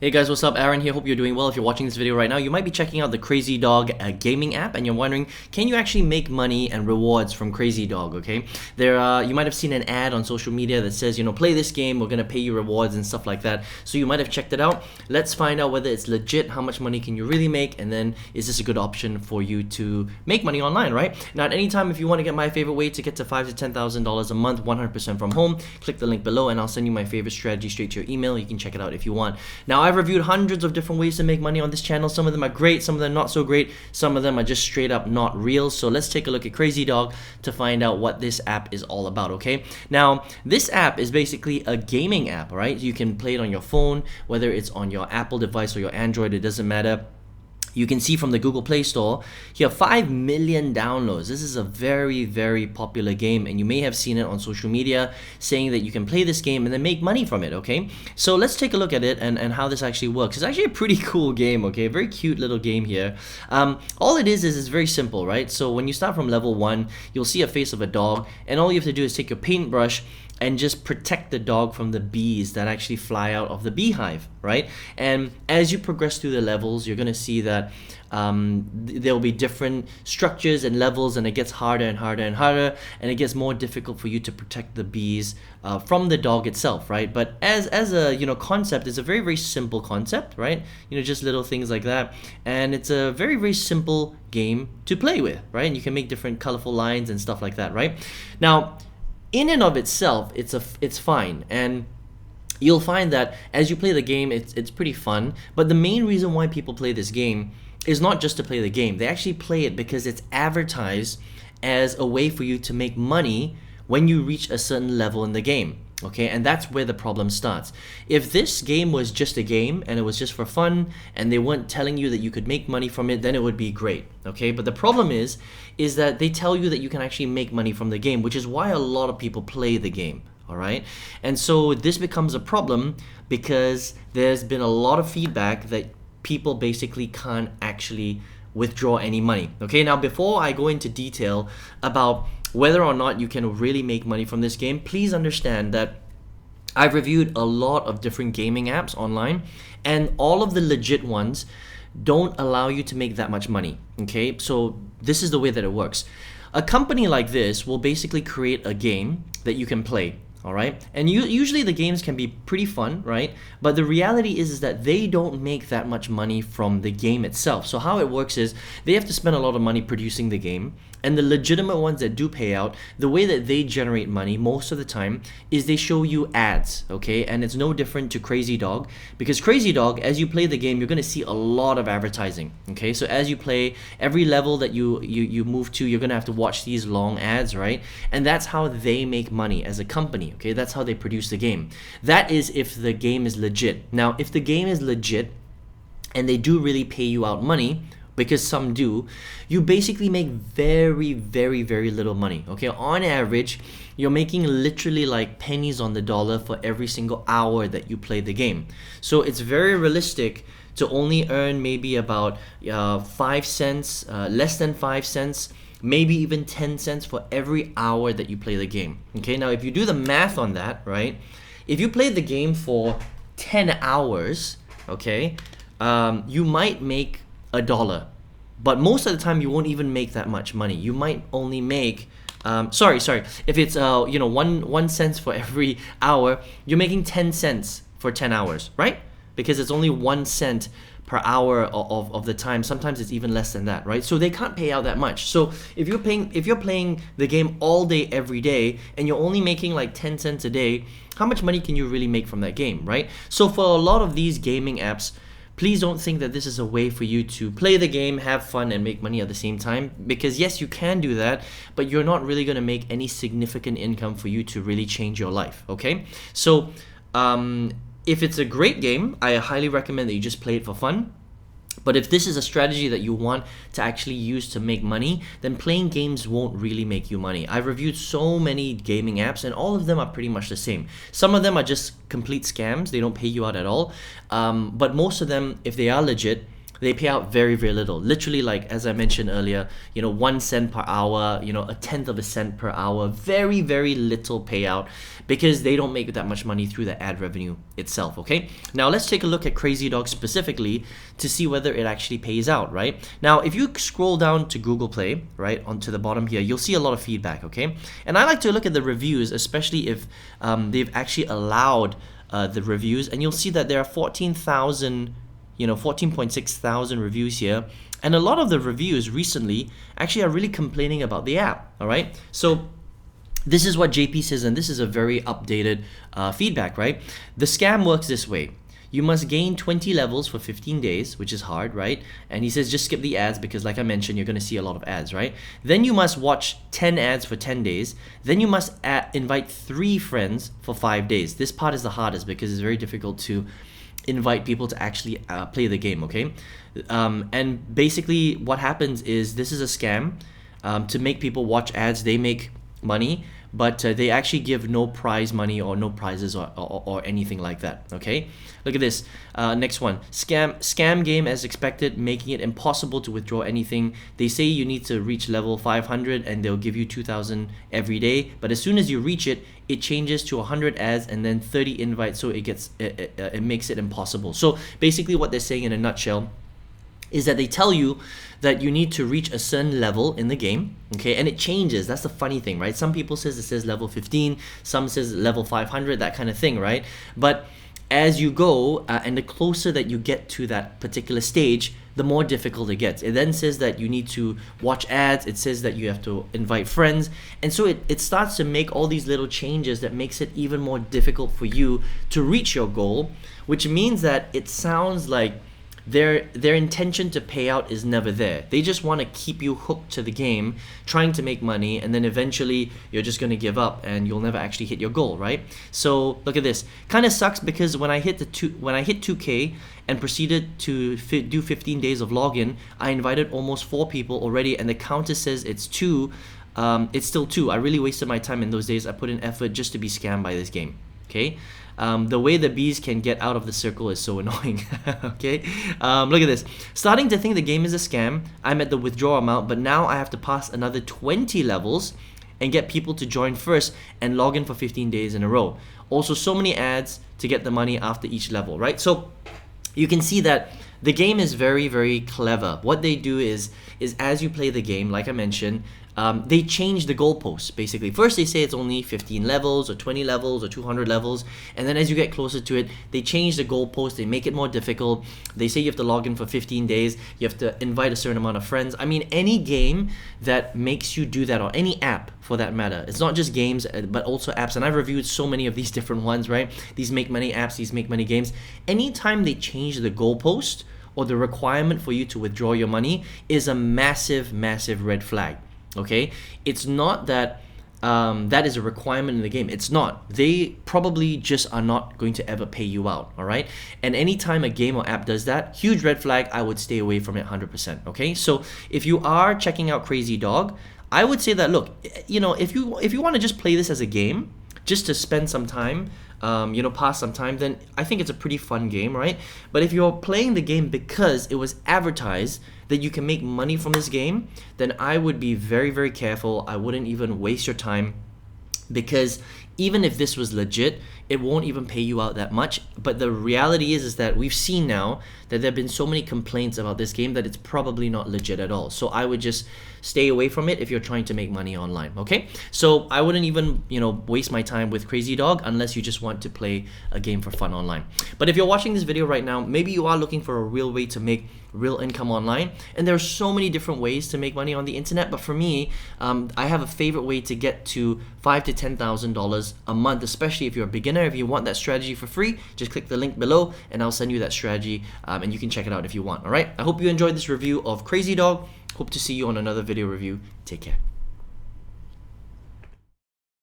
Hey guys, what's up? Aaron here. Hope you're doing well. If you're watching this video right now, you might be checking out the Crazy Dog gaming app, and you're wondering, can you actually make money and rewards from Crazy Dog? Okay, you might have seen an ad on social media that says, play this game, we're gonna pay you rewards and stuff like that. So you might have checked it out. Let's find out whether it's legit, how much money can you really make, and then is this a good option for you to make money online, right? Now, at any time, if you want to get my favorite way to get to $5,000 to $10,000 a month, 100% from home, click the link below, and I'll send you my favorite strategy straight to your email. You can check it out if you want. Now, I've reviewed hundreds of different ways to make money on this channel. Some of them are great, some of them not so great, some of them are just straight up not real. So let's take a look at Crazy Dog to find out what this app is all about, okay? Now, this app is basically a gaming app, right? You can play it on your phone, whether it's on your Apple device or your Android, it doesn't matter. You can see from the Google Play Store here 5 million downloads. This is a very, very popular game, and you may have seen it on social media saying that you can play this game and then make money from it, okay? So let's take a look at it and how this actually works. It's actually a pretty cool game, okay? A very cute little game here. All it is it's very simple, right? So when you start from level 1, you'll see a face of a dog, and all you have to do is take your paintbrush and just protect the dog from the bees that actually fly out of the beehive, right? And as you progress through the levels, you're gonna see that there will be different structures and levels, and it gets harder and harder and harder, and it gets more difficult for you to protect the bees from the dog itself, right? But as a concept, it's a very, very simple concept, right? Just little things like that, and it's a very, very simple game to play with, right? And you can make different colorful lines and stuff like that, right? Now, in and of itself, it's fine, and you'll find that as you play the game, it's pretty fun. But the main reason why people play this game is not just to play the game. They actually play it because it's advertised as a way for you to make money when you reach a certain level in the game. Okay, and that's where the problem starts. If this game was just a game and it was just for fun and they weren't telling you that you could make money from it, then it would be great. Okay, but the problem is that they tell you that you can actually make money from the game, which is why a lot of people play the game. All right, and so this becomes a problem because there's been a lot of feedback that people basically can't actually withdraw any money. Okay, now before I go into detail about whether or not you can really make money from this game, please understand that I've reviewed a lot of different gaming apps online, and all of the legit ones don't allow you to make that much money. Okay, so this is the way that it works. A company like this will basically create a game that you can play. All right, and usually the games can be pretty fun, right? But the reality is that they don't make that much money from the game itself. So how it works is they have to spend a lot of money producing the game, and the legitimate ones that do pay out, the way that they generate money most of the time is they show you ads, okay? And it's no different to Crazy Dog, because Crazy Dog, as you play the game, you're gonna see a lot of advertising, okay? So as you play, every level that you move to, you're gonna have to watch these long ads, right? And that's how they make money as a company, okay? That's how they produce the game. That is if the game is legit. Now, if the game is legit and they do really pay you out money, because some do, you basically make very, very, very little money, okay? On average, you're making literally like pennies on the dollar for every single hour that you play the game. So it's very realistic to only earn maybe about 5 cents, less than 5 cents, maybe even 10 cents for every hour that you play the game. Okay, now if you do the math on that, right? If you play the game for 10 hours, okay, you might make $1. But most of the time you won't even make that much money. You might only make sorry, if it's 1 cent for every hour, you're making 10 cents for 10 hours, right? Because it's only 1 cent per hour of the time. Sometimes it's even less than that, right? So they can't pay out that much. So if you're playing the game all day every day and you're only making like 10 cents a day, how much money can you really make from that game, right? So for a lot of these gaming apps, please don't think that this is a way for you to play the game, have fun, and make money at the same time. Because yes, you can do that, but you're not really going to make any significant income for you to really change your life, okay? So if it's a great game, I highly recommend that you just play it for fun. But if this is a strategy that you want to actually use to make money, then playing games won't really make you money. I've reviewed so many gaming apps and all of them are pretty much the same. Some of them are just complete scams. They don't pay you out at all. But most of them, if they are legit, they pay out very, very little. Literally, like as I mentioned earlier, 1 cent per hour, a tenth of a cent per hour. Very, very little payout because they don't make that much money through the ad revenue itself, okay? Now let's take a look at Crazy Dog specifically to see whether it actually pays out, right? Now, if you scroll down to Google Play, right, onto the bottom here, you'll see a lot of feedback, okay? And I like to look at the reviews, especially if they've actually allowed the reviews, and you'll see that there are 14.6 thousand reviews here, and a lot of the reviews recently actually are really complaining about the app. All right, so this is what JP says, and this is a very updated feedback, right? The scam works this way. You must gain 20 levels for 15 days, which is hard, right? And he says just skip the ads because, like I mentioned, you're going to see a lot of ads, right? Then you must watch 10 ads for 10 days. Then you must invite 3 friends for 5 days. This part is the hardest because it's very difficult to invite people to actually play the game, okay? And basically what happens is this is a scam to make people watch ads. They make money, but they actually give no prize money or no prizes or anything like that, okay? Look at this, next one. Scam game as expected, making it impossible to withdraw anything. They say you need to reach level 500 and they'll give you 2,000 every day, but as soon as you reach it, it changes to 100 ads and then 30 invites, so it makes it impossible. So basically what they're saying in a nutshell is that they tell you that you need to reach a certain level in the game, okay? And it changes. That's the funny thing, right? Some people says it says level 15, some says level 500, that kind of thing, right? But as you go, and the closer that you get to that particular stage, the more difficult it gets. It then says that you need to watch ads, it says that you have to invite friends, and so it starts to make all these little changes that makes it even more difficult for you to reach your goal, which means that it sounds like their intention to pay out is never there. They just want to keep you hooked to the game, trying to make money, and then eventually you're just going to give up and you'll never actually hit your goal, right? So look at this. Kind of sucks because when I hit 2K and proceeded to do 15 days of login, I invited almost 4 people already, and the counter says it's 2. It's still 2. I really wasted my time in those days. I put in effort just to be scammed by this game. Okay, the way the bees can get out of the circle is so annoying. Okay, look at this. Starting to think the game is a scam. I'm at the withdrawal amount, but now I have to pass another 20 levels and get people to join first and log in for 15 days in a row. Also, so many ads to get the money after each level, right? So you can see that the game is very, very clever. What they do is as you play the game, like I mentioned, they change the goalposts, basically. First they say it's only 15 levels or 20 levels or 200 levels, and then as you get closer to it, they change the goalposts, they make it more difficult. They say you have to log in for 15 days, you have to invite a certain amount of friends. I mean, any game that makes you do that, or any app for that matter. It's not just games, but also apps, and I've reviewed so many of these different ones, right? These make money apps, these make money games. Anytime they change the goalpost or the requirement for you to withdraw your money is a massive, massive red flag. Okay, it's not that that is a requirement in the game. It's not. They probably just are not going to ever pay you out. All right, and anytime a game or app does that, huge red flag. I would stay away from it 100%. Okay, so if you are checking out Crazy Dog, I would say that, look, you know, if you want to just play this as a game, just to spend some time, pass some time, then I think it's a pretty fun game, right? But if you're playing the game because it was advertised that you can make money from this game, then I would be very, very careful. I wouldn't even waste your time, because even if this was legit, it won't even pay you out that much. But the reality is that we've seen now that there have been so many complaints about this game that it's probably not legit at all. So I would just stay away from it if you're trying to make money online, okay? So I wouldn't even, waste my time with Crazy Dog unless you just want to play a game for fun online. But if you're watching this video right now, maybe you are looking for a real way to make real income online, and there are so many different ways to make money on the internet. But for me, I have a favorite way to get to $5,000 to $10,000 a month, especially if you're a beginner. If you want that strategy for free, just click the link below and I'll send you that strategy, and you can check it out if you want. All right, I hope you enjoyed this review of Crazy Dog. Hope to see you on another video review. Take care.